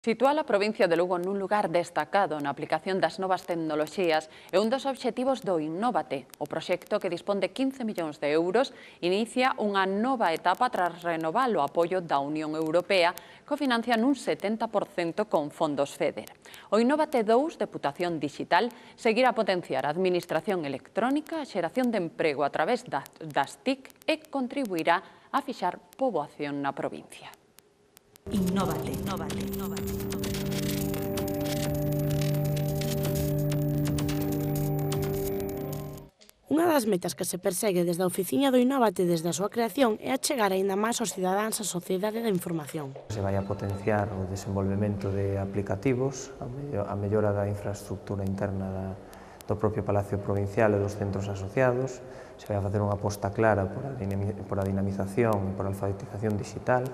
Sitúa a provincia de Lugo nun lugar destacado na aplicación das novas tecnoloxías e un dos obxectivos do Innóvate. O proxecto, que dispón de 15 millóns de euros, inicia unha nova etapa tras renovar o apoio da Unión Europea, que financia nun 70% con fondos FEDER. O Innóvate 2, Deputación Digital, seguirá a potenciar a administración electrónica, a xeración de emprego a través das TIC e contribuirá a fixar poboación na provincia. Innóvate. Unha das metas que se persegue desde a oficiña do Innóvate desde a súa creación é achegar aínda máis aos cidadáns a sociedade da información. Se vai a potenciar o desenvolvemento de aplicativos, a mellora da infraestructura interna do propio Palacio Provincial e dos centros asociados, se vai a facer unha aposta clara por a dinamización e por a alfabetización digital,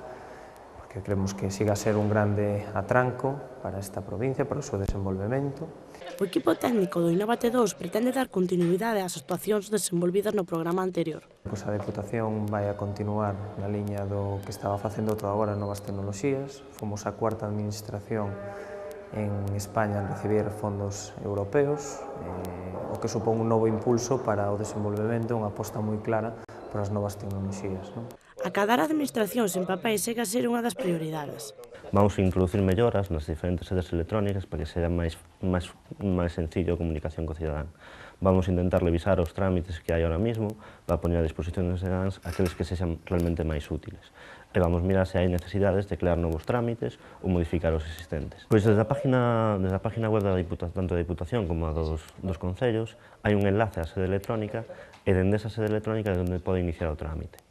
que creemos que siga a ser un grande atranco para esta provincia, para o seu desenvolvemento. O equipo técnico do Innóvate 2 pretende dar continuidade ás actuacións desenvolvidas no programa anterior. A Deputación vai a continuar na liña do que estaba facendo toda agora novas tecnoloxías. Fomos a cuarta administración en España en recibir fondos europeos, o que supón un novo impulso para o desenvolvemento, unha aposta moi clara por as novas tecnoloxías. Acadar a administración sen papéis segue a ser unha das prioridades. Vamos a introducir melloras nas diferentes sedes electrónicas para que sexa máis sencillo a comunicación co cidadán. Vamos a intentar revisar os trámites que hai ahora mesmo para poñer a disposición dos cidadáns aqueles que sexan realmente máis útiles. E vamos a mirar se hai necesidades de crear novos trámites ou modificar os existentes. Pois desde a página web tanto da Diputación como dos concellos hai un enlace á sede electrónica e dende esa sede electrónica é onde pode iniciar o trámite.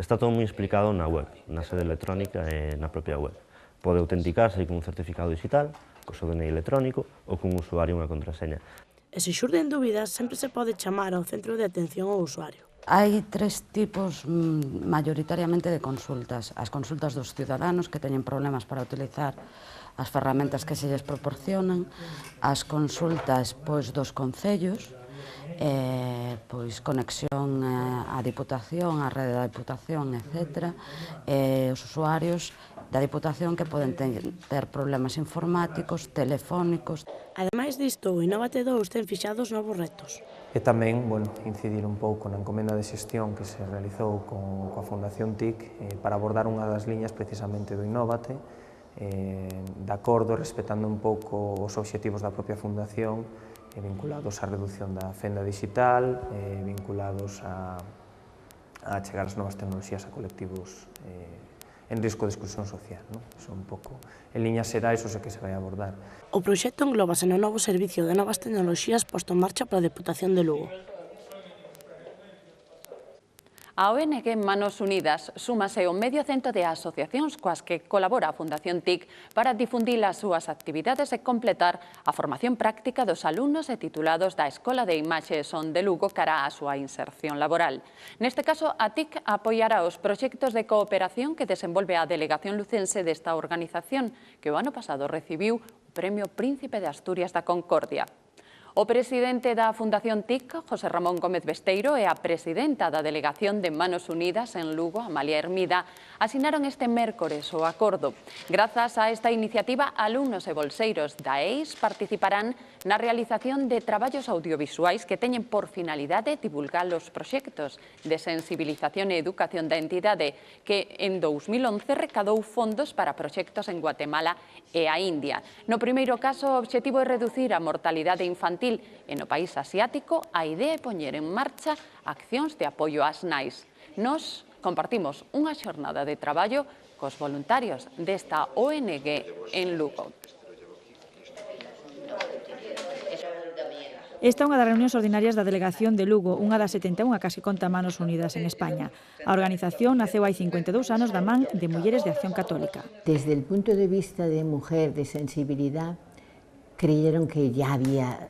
Está todo moi explicado na web, na sede electrónica e na propia web. Pode autenticarse con un certificado digital, co seu DNI electrónico ou con un usuario e unha contraseña. E se xurden dúbidas, sempre se pode chamar ao centro de atención ao usuario. Hai tres tipos maioritariamente de consultas. As consultas dos ciudadanos que teñen problemas para utilizar as ferramentas que se lles proporcionan, as consultas dos concellos, conexión á Diputación, á rede da Diputación, etc. Os usuarios da Diputación que poden ter problemas informáticos, telefónicos. Ademais disto, o Innóvate 2 ten fixados novos retos. E tamén incidir un pouco na encomenda de xestión que se realizou coa Fundación TIC para abordar unha das liñas precisamente do Innóvate, de acordo, respetando un pouco os obxectivos da propia Fundación, vinculados á reducción da fenda digital, vinculados a chegar as novas tecnoloxías a colectivos en risco de exclusión social. Son un pouco, en liñas xerais, o que se vai abordar. O proxecto englóbase no novo servicio de novas tecnoloxías posto en marcha pola Deputación de Lugo. A ONG Manos Unidas súmase ao medio cento de asociacións coas que colabora a Fundación TIC para difundir as súas actividades e completar a formación práctica dos alumnos e titulados da Escola de Imaxe e Son de Lugo cara á súa inserción laboral. Neste caso, a TIC apoiará os proxectos de cooperación que desenvolve a delegación lucense desta organización, que o ano pasado recibiu o Premio Príncipe de Asturias da Concordia. O presidente da Fundación TIC, José Ramón Gómez Besteiro, e a presidenta da Delegación de Manos Unidas en Lugo, Amalia Hermida, asinaron este mércores o acordo. Grazas a esta iniciativa, alumnos e bolseiros da EIS participarán na realización de traballos audiovisuais que teñen por finalidade divulgar os proxectos de sensibilización e educación da entidade que en 2011 recadou fondos para proxectos en Guatemala e a India. No primeiro caso, o obxectivo é reducir a mortalidade infantil e no país asiático a idea é poñer en marcha accións de apoio ás nais. Nos compartimos unha xornada de traballo cos voluntarios desta ONG en Lugo. Esta é unha das reunións ordinarias da Delegación de Lugo, unha das 71 que se conta Manos Unidas en España. A organización naceu hai 52 anos da man de Mulleres de Acción Católica. Desde el punto de vista de mujer, de sensibilidad, creyeron que ya había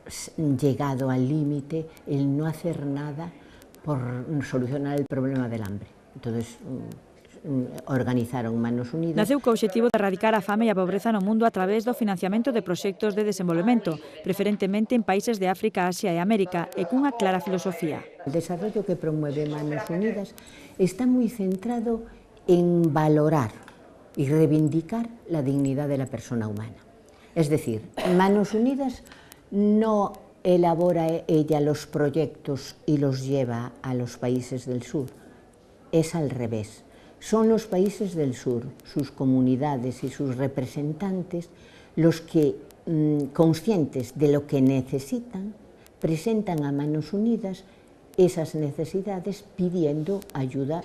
llegado al límite el no hacer nada por solucionar el problema del hambre. Entonces, organizaron Manos Unidas. Naceu co obxectivo de erradicar a fame e a pobreza no mundo a través do financiamento de proxectos de desenvolvemento, preferentemente en países de África, Asia e América, e cunha clara filosofía. El desarrollo que promueve Manos Unidas está moi centrado en valorar y reivindicar la dignidad de la persona humana. Es decir, Manos Unidas no elabora ella los proyectos y los lleva a los países del sur, es al revés. Son los países del sur, sus comunidades y sus representantes, los que, conscientes de lo que necesitan, presentan a Manos Unidas esas necesidades pidiendo ayuda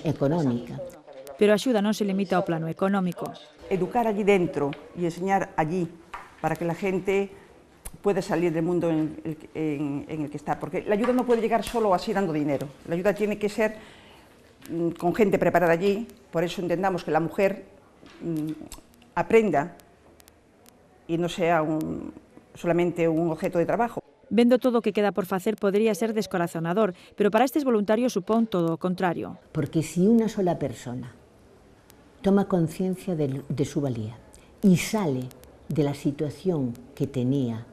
económica. Pero a axuda non se limita ao plano económico. Educar allí dentro y enseñar allí para que la gente pueda salir del mundo en el que está, porque la ayuda no puede llegar solo así dando dinero, la ayuda tiene que ser con gente preparada allí, por eso entendamos que la mujer aprenda y no sea solamente un objeto de trabajo. Vendo todo o que queda por facer podría ser descorazonador, pero para estes voluntarios supón todo o contrario. Porque si una sola persona toma conciencia de su valía y sale de la situación que tenía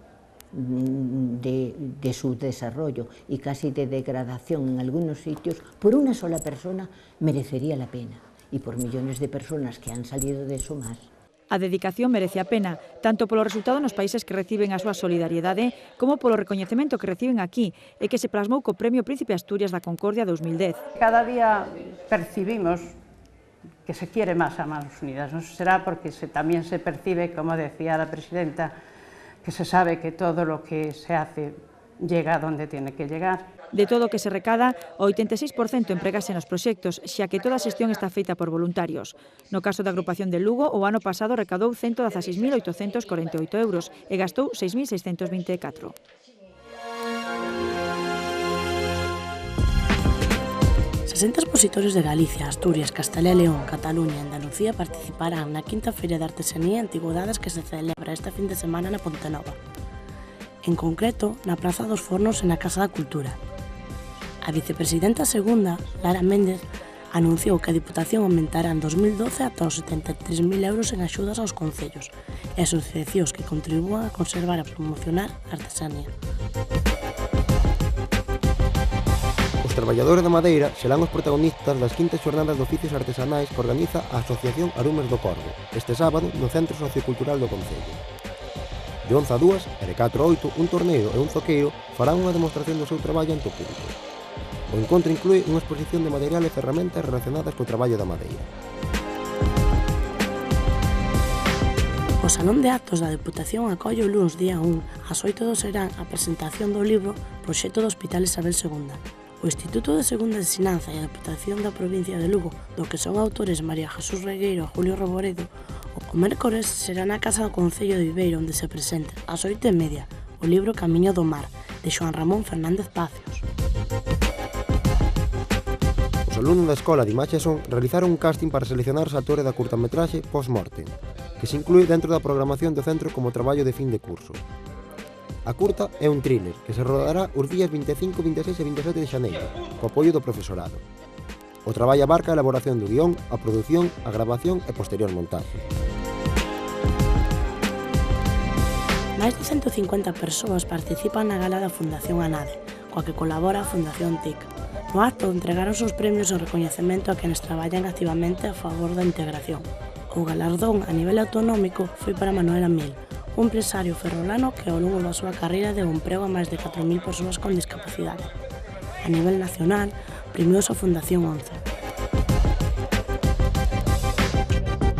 de su desarrollo y casi de degradación en algunos sitios, por una sola persona merecería la pena, y por millones de personas que han salido de eso más. A dedicación merece a pena, tanto polo resultado nos países que reciben a súa solidariedade, como polo recoñecemento que reciben aquí e que se plasmou co Premio Príncipe Asturias da Concordia 2010. Cada día percibimos que se quiere más a Manos Unidas, no será porque también se percibe, como decía la presidenta, que se sabe que todo lo que se hace llega a donde tiene que llegar. De todo o que se recada, o 86% empregase nos proxectos, xa que toda a xestión está feita por voluntarios. No caso da agrupación de Lugo, o ano pasado recadou 116.848 euros e gastou 6.624. 60 expositores de Galicia, Asturias, Castela e León, Cataluña e Andalucía participarán na quinta Feria de Artesanía e Antigüedades que se celebra este fin de semana na Pontenova. En concreto, na Praza dos Fornos e na Casa da Cultura. A vicepresidenta segunda, Lara Méndez, anunciou que a Diputación aumentará en 2012 ata os 73.000 euros en axudas aos concellos e asociacións que contribúan a conservar e promocionar a artesanía. Os traballadores da madeira serán os protagonistas das quintas xornadas de oficios artesanais que organiza a Asociación Arumes do Corvo, este sábado no Centro Sociocultural do Concello. De 11 a 2 e de 4 a 8, un torneo e un zoqueiro farán unha demostración do seu traballo ante o público. O encontro inclúe unha exposición de material e ferramentas relacionadas co traballo da madeira. O Salón de Actos da Deputación acolle o luns día 1 ás 8 do serán a presentación do libro Proxecto do Hospital Isabel II. O Instituto de Segunda Ensinanza e a Deputación da Provincia de Lugo, do que son autores María Jesús Regueiro e Julio Roboredo, o mércores será na Casa do Concello de Viveiro onde se presenta, ás 8:30, o libro Camiño do Mar, de Xoán Ramón Fernández Pacios. Os alumnos da Escola de Imaxe e Son realizaron un casting para seleccionar os actores da curtametraxe Post-Mortem, que se inclúe dentro da programación do centro como traballo de fin de curso. A curta é un thriller que se rodará os días 25, 26 e 27 de xaneiro, co apoio do profesorado. O traballo abarca a elaboración do guión, a produción, a grabación e posterior montaje. Máis de 150 persoas participan na gala da Fundación ANADE, coa que colabora a Fundación TIC. No acto entregaron os premios e recoñecemento a quenes traballan activamente a favor da integración. O galardón a nivel autonómico foi para Manuel Amil, un empresario ferrolano que ao longo da súa carreira deu emprego a máis de 4.000 persoas con discapacidade. A nivel nacional, premiouse a Fundación 11.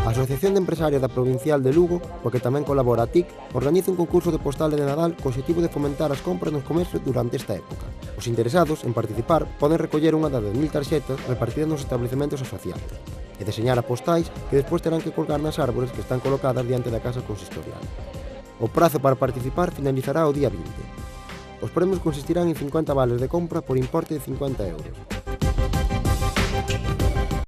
A Asociación de Empresarios da Provincial de Lugo, coa que tamén colabora a TIC, organiza un concurso de postales de Nadal co obxectivo de fomentar as compras nos comercios durante esta época. Os interesados en participar poden recoller unha das 10.000 tarxetas repartidas nos establecementos asociados e deseñar a postais que despois terán que colgar nas árbores que están colocadas diante da casa consistorial. O prazo para participar finalizará o día 20. Os premios consistirán en 50 vales de compra por importe de 50 euros.